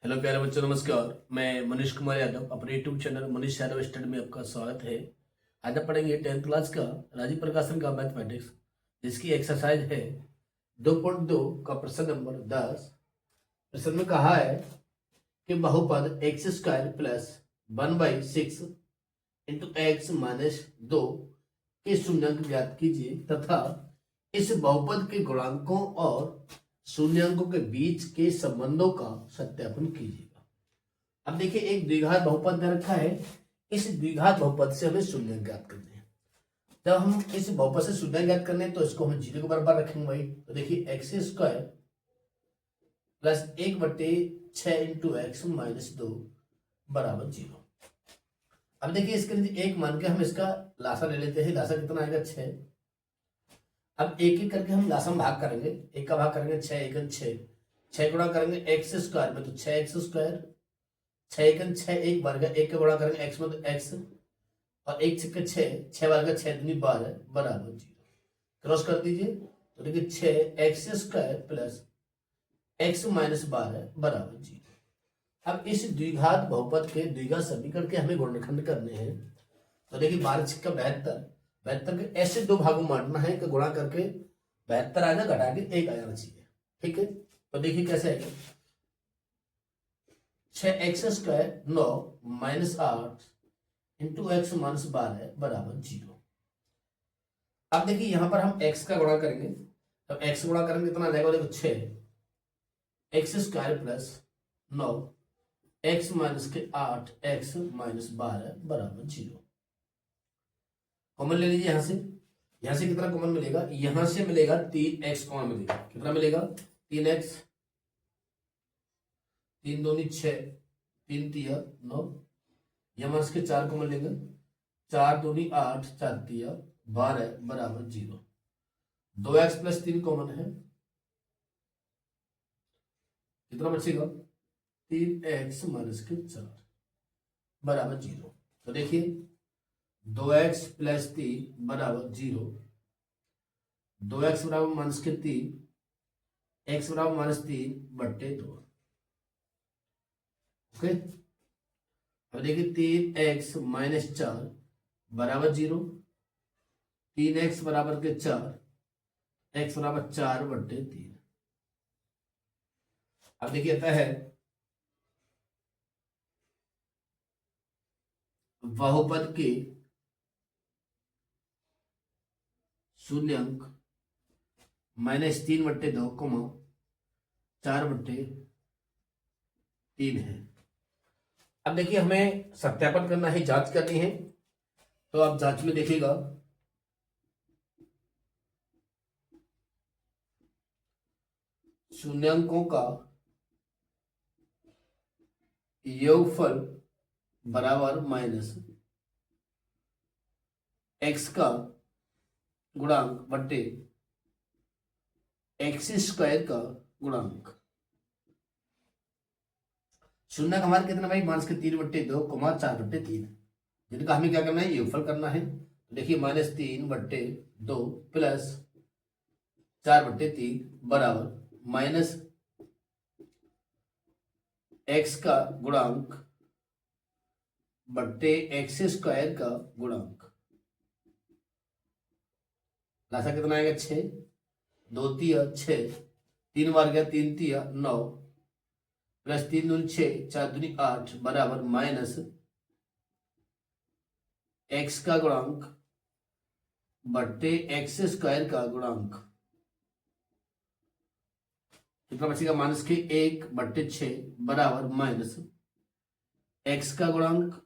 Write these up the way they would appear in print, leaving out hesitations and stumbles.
Hello प्यारे बच्चों, नमस्कार। मैं मनीष कुमार यादव, अपने YouTube channel Manish Yadav study में आपका स्वागत है। आज आप पढ़ेंगे 10th क्लास का राजीव प्रकाशन का मैथमेटिक्स, जिसकी एक्सरसाइज है 2.2 का प्रश्न नंबर 10। प्रश्न में कहा है कि बहुपद x square plus 1/6 into x minus 2 के शून्यंक ज्ञात कीजिए तथा इस बहुपद के गुणांकों और शून्यंकों के बीच के संबंधों का सत्यापन कीजिएगा। अब देखिए, एक द्विघात बहुपद दे रखा है। इस द्विघात बहुपद से हमें शून्यंक ज्ञात करने हैं। जब हम इस बहुपद से शून्यंक ज्ञात करने हैं तो इसको हम 0 के बराबर रखेंगे भाई। तो देखिए, x square plus 1/6 into x minus 2 बराबर 0। अब देखिए, इसके लिए एक मान के हम इसका लासा ले लेते हैं। लासा कितना आएगा? 6। अब एक एक करके हम लासा में भाग करेंगे। एक का भाग करेंगे 6 एकन 6, 6 गुणा करेंगे एक्स स्क्वायर में तो 6x स्क्वायर, 6 एकन 6 एक बार का, एक का गुणा करेंगे एक्स में तो x, और एक छक्के 6, 6 बार का 6 दूनी 12 बराबर 0। क्रॉस कर दीजिए तो देखिए 6x square plus x minus 12 बराबर 0। अब इस द्विघात बहुपद के द्विघात समीकरण के हमें गुणनखंड करने हैं। तो देखिए 12 छक्का 72, 72 के ऐसे दो भागों में बांटना है कि गुणा करके 72 आना, घटा के 1 आ जाना चाहिए। ठीक है, तो देखिए कैसे आएगा। 6x square 9 minus 8 into x minus 12 बराबर 0। अब देखिए यहां पर हम x का गुणा करेंगे। तो x गुणा करेंगे कितना आ जाएगा? देखो 6x square plus 9 x minus के 8 x माइनस 12 बराबर 0। कॉमन ले लीजिए यहां से कितना कॉमन मिलेगा? यहां से मिलेगा 3x कॉमन मिलेगा। कितना मिलेगा? 3x, 3 दूनी 6, 3 तिया 9, यहां से 4 कॉमन लेंगे, 4 दूनी 8, 4 तिया 12 बराबर 0। 2x प्लस 3 कॉमन है, कितना बचेगा? 3x माइनस के 4 बराबर 0। तो देखिए 2x प्लस 3 बराबर 0, 2x बराबर माइनस के 3, x बराबर माइनस 3 बट्टे 2। ओके, अब देखिए 3x माइनस 4 बराबर 0, 3x बराबर के 4, x बराबर 4 बट्टे 3। अब देखिए आता है बहुपद के शून्यंक -3 बट्टे 2, 4 बट्टे 3 है। अब देखिए हमें सत्यापन करना है, जांच करनी है। तो आप जांच में देखिएगा, शून्यंकों का योगफल बराबर माइनस x का गुणांक बट्टे एक्स स्क्वायर का गुणांक। शून्यक हमारे कितना भाई? माइनस के 3 बट्टे 2, 4 बट्टे 3, जिनका हमें क्या करना है? योगफल करना है। तो देखिए -3 बट्टे 2 प्लस 4 बट्टे 3 बराबर माइनस एक्स का गुणांक बट्टे एक्स स्क्वायर का गुणांक। लासा कितना आएगा? 6, 2 तिया 6, 3 बार गया 3 तिया 9, प्लस 3 दूनी 6, 4 दूनी 8 बराबर माइनस एक्स का गुणांक बट्टे एक्स स्क्वायर का गुणांक। कितना बचेगा? माइनस के 1 बट्टे 6 बराबर माइनस एक्स का गुणांक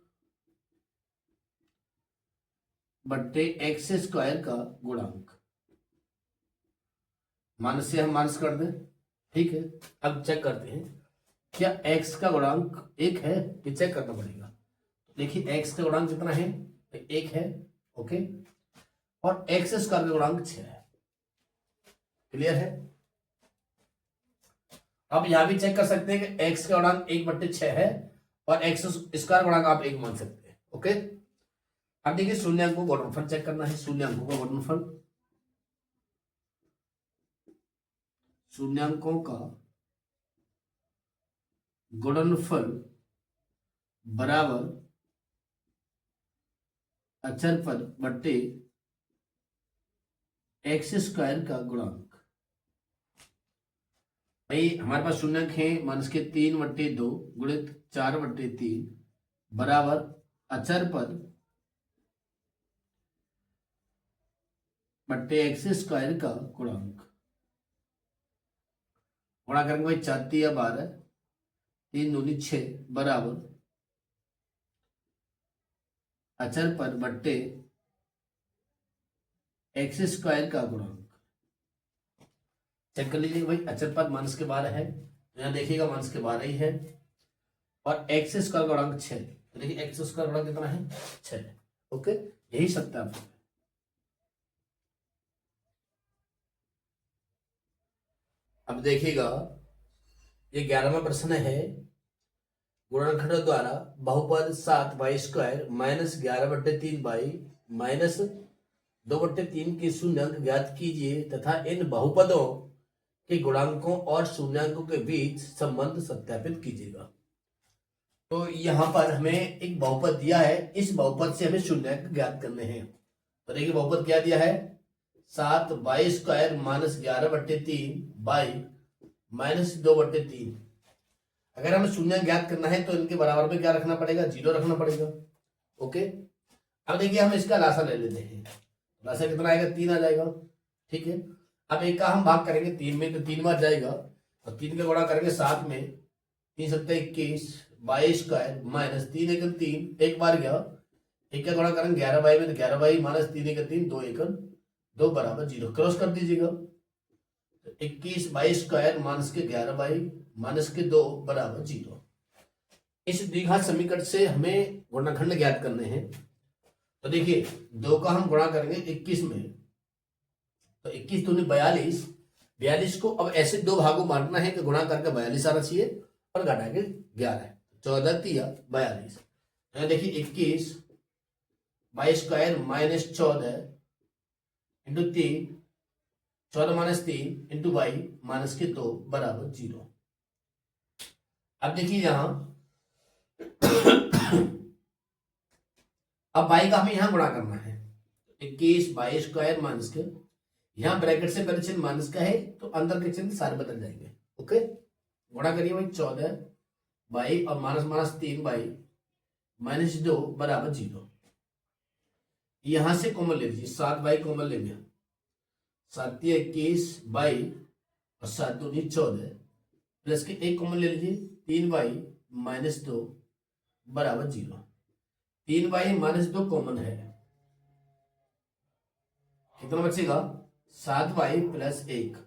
बट्टे एक्स स्क्वायर का गुणांक। माइनस से हम माइनस कर दें। ठीक है, अब चेक करते हैं क्या x का गुणांक 1 है? ये चेक करना पड़ेगा। देखिए x का गुणांक कितना है? 1 है। ओके, और एक्स स्क्वायर का गुणांक 6 है। क्लियर है? अब यहां भी चेक कर सकते हैं कि x का गुणांक 1/6 है और एक्स स्क्वायर गुणांक आप 1 मान सकते हैं। ओके, अब देखिए शून्यंकों का गुणनफल चेक करना है। शून्यंकों का गुणनफल, शून्यंकों का गुणनफल बराबर अचर पद बट्टे एक्स स्क्वायर का गुणांक। भाई हमारे पास शून्यक है माइनस के 3/2 गुणित 4/3 बराबर अचर पद बट्टे एक्स स्क्वायर का गुणांक। गुणा करेंगे भाई 4×3 = 12, 3×2 = 6 बराबर अचर पद बट्टे एक्स स्क्वायर का गुणांक। चेक कर लीजिए भाई, अचर पद माइनस के 12 है तो यहाँ देखिएगा माइनस के 12 ही है, और एक्स स्क्वायर गुणांक 6, तो देखिए एक्स स्क्वायर गुणांक कितना है 6। ओके, यही सकता है। अब देखिएगा ये 11वां प्रश्न है। गुणनखंड द्वारा बहुपद 7y² माइनस 11/3y माइनस 2/3 के शून्यंक ज्ञात कीजिए तथा इन बहुपदों के गुणांकों और शून्यंकों के बीच संबंध सत्यापित कीजिएगा। तो यहाँ पर हमें एक बहुपद दिया है, इस बहुपद से हमें शून्यंक ज्ञात करने हैं। तो देखिए बहुपद क्या दिया है, 7y² माइनस 11/3y माइनस 2/3। अगर हमें शून्य ज्ञात करना है तो इनके बराबर में क्या रखना पड़ेगा, 0 रखना पड़ेगा। ओके, अब देखिए हम इसका लासा ले लेते हैं। लासा कितना आएगा, 3 आ जाएगा। ठीक है, अब एक का हम भाग करेंगे 3 में तो 3 बार जाएगा, और 3 का गुणा करेंगे 7 में, 3 × 7 = 21 y² माइनस 3 × 3 एक बार गया, एक का गुणा करेंगे 11y में तो 11y माइनस 3 × 3 2 × 2 बराबर 0। क्रॉस कर दीजिएगा, 21 y² माइनस के 11y माइनस के 2 बराबर 0। इस द्विघात समीकरण से हमें गुणनखंड ज्ञात करने हैं। तो देखिए 2 का हम गुणा करेंगे 21 में, तो 21 दूनी 42, 42 को अब ऐसे 2 भागों बांटना है कि गुणा करके 42 आना चाहिए और घटा के 11, 14 × 3 = 42। तो देखिए 21 y² minus 14 into 3, 14 minus 3 into y minus के 2 बराबर 0। अब देखिए यहां अब y का हमें यहां गुणा करना है, 21 y² माइनस के, यहां ब्रैकेट से पहले चिन्ह माइनस का है तो अंदर के चिन्ह सारे बदल जाएंगे। ओके, गुणा करिए भाई 14 y और माइनस माइनस 3y माइनस 2 बराबर 0। यहां से कॉमन ले लीजिए, 7y कॉमन ले लिया, 7 × 21 y और 7 × 2 = 14 प्लस के 1 कॉमन ले लीजिए, 3y माइनस 2 बराबर 0। 3y माइनस 2 कॉमन है, कितना बचेगा, 7y प्लस 1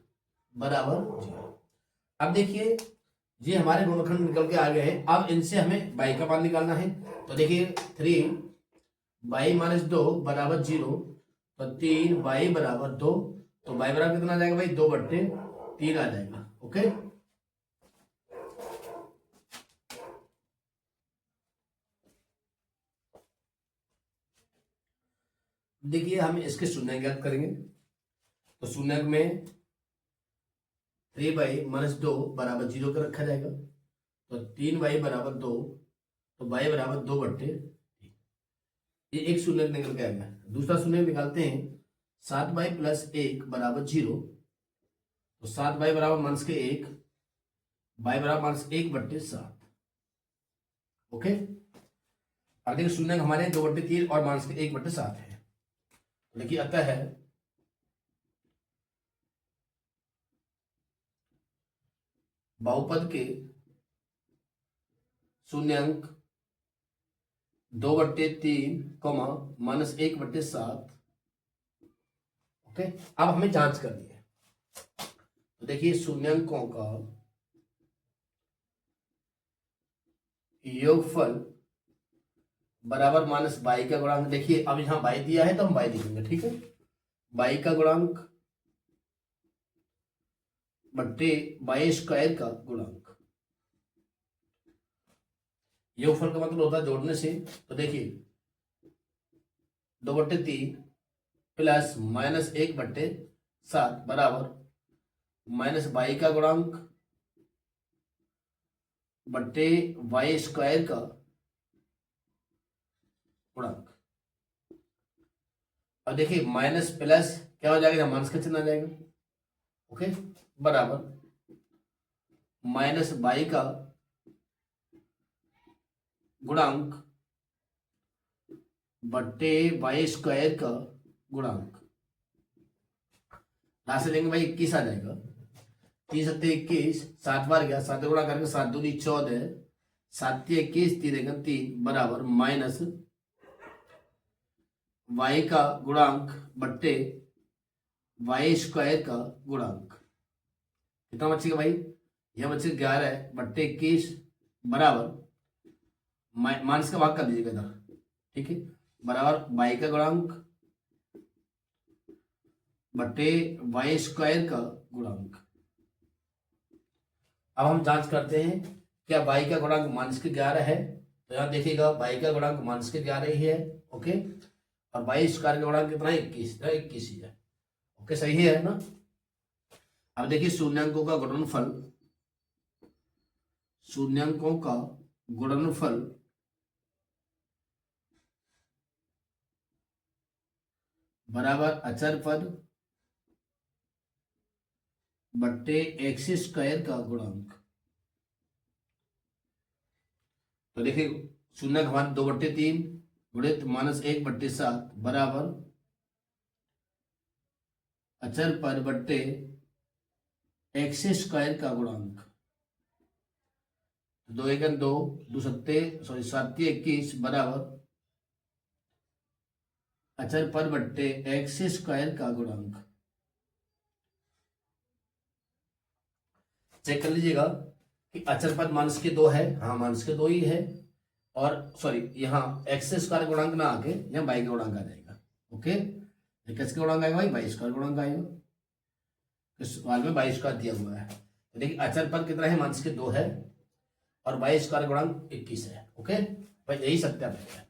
बराबर 0। अब देखिए ये हमारे गुणनखंड निकल के आ गए हैं। अब इनसे हमें y का मान निकालना है। तो देखिए 3y माइनस 2 बराबर 0, तो 3y बराबर 2, तो y बराबर कितना आ जाएगा भाई, 2/3 आ जाएगा। ओके, देखिए हम इसके शून्य ज्ञात करेंगे। तो शून्य में 3y माइनस 2 बराबर 0 का रखा जाएगा, तो 3y बराबर 2, तो y बराबर 2/3, ये एक शून्य निकल के आएगा। दूसरा शून्य निकालते हैं, 7y प्लस 1 बराबर 0, तो 7y बराबर माइनस के 1, y बराबर माइनस 1/7। ओके, अब देखिए शून्य हमारे 2/3 और माइनस के 1/7 है। देखिए अतः है बहुपद के शून्यंक 2/3 माइनस 1/7। ओके, अब हमें जांच करनी है। तो देखिए शून्यंकों का योगफल बराबर माइनस y का गुणांक। देखिए अब यहां y दिया है तो हम y लिखेंगे। ठीक है, y का गुणांक बट्टे y² का गुणांक। योगफल का मतलब होता है जोड़ने से। तो देखिए 2/3 प्लस माइनस 1/7 बराबर माइनस y का गुणांक बट्टे वाई स्क्वायर का गुणांक। अब देखिए माइनस प्लस क्या हो जाएगा, माइनस का चिन्ह आ जाएगा। ओके, बराबर माइनस बाई का गुणांक बट्टे वाई स्क्वायर का गुणांक। यहां से देंगे भाई 21 आ जाएगा। 3×7 = 21, 7 बार गया, 7 गुणा करके 7 दूनी 14, 7×3 = 21, 3×3 बराबर माइनस वाई का गुणांक बट्टे वाई स्क्वायर का गुणांक। कितना बचेगा भाई, यह बचेगा 11 बट्टे 21 बराबर माइनस का भाग कर दीजिएगा इधर, ठीक है, बराबर वाई का गुणांक बट्टे वाई स्क्वायर का गुणांक। अब हम जांच करते हैं क्या वाई का गुणांक -11 है, तो यहां देखिएगा वाई का गुणांक -11 ही है। ओके, और वाई स्क्वायर का गुणांक कितना है, 21 ही है। ओके, सही है ना। अब देखिए शून्यांकों का गुणनफल, शून्यांकों का गुणनफल बराबर अचर पद बट्टे एक्स स्क्वायर का गुणांक। तो देखिए शून्य का मान 2/3 गुणित -1/7 बराबर अचर पद बट्टे एक्स स्क्वायर का गुणांक। 2 × 2 2 7 21 बराबर अचर पद बट्टे एक्स स्क्वायर का गुणांक। चेक कर लीजिएगा कि अचर पद -2 है, हाँ -2 ही है, और सॉरी यहाँ एक्स स्क्वायर गुणांक ना आके यहाँ बाई का गुणांक आ जाएगा। ओके, किसका गुणांक आएगा भाई, बाई स्क्वायर गुणांक आएगा। इस सवाल में बाई स्क्वायर दिया हुआ है, तो देखिए अचर पद कितना है, -2 है, और बाई स्क्वायर गुणांक 21 है। ओके भाई, यही सत्यापित है।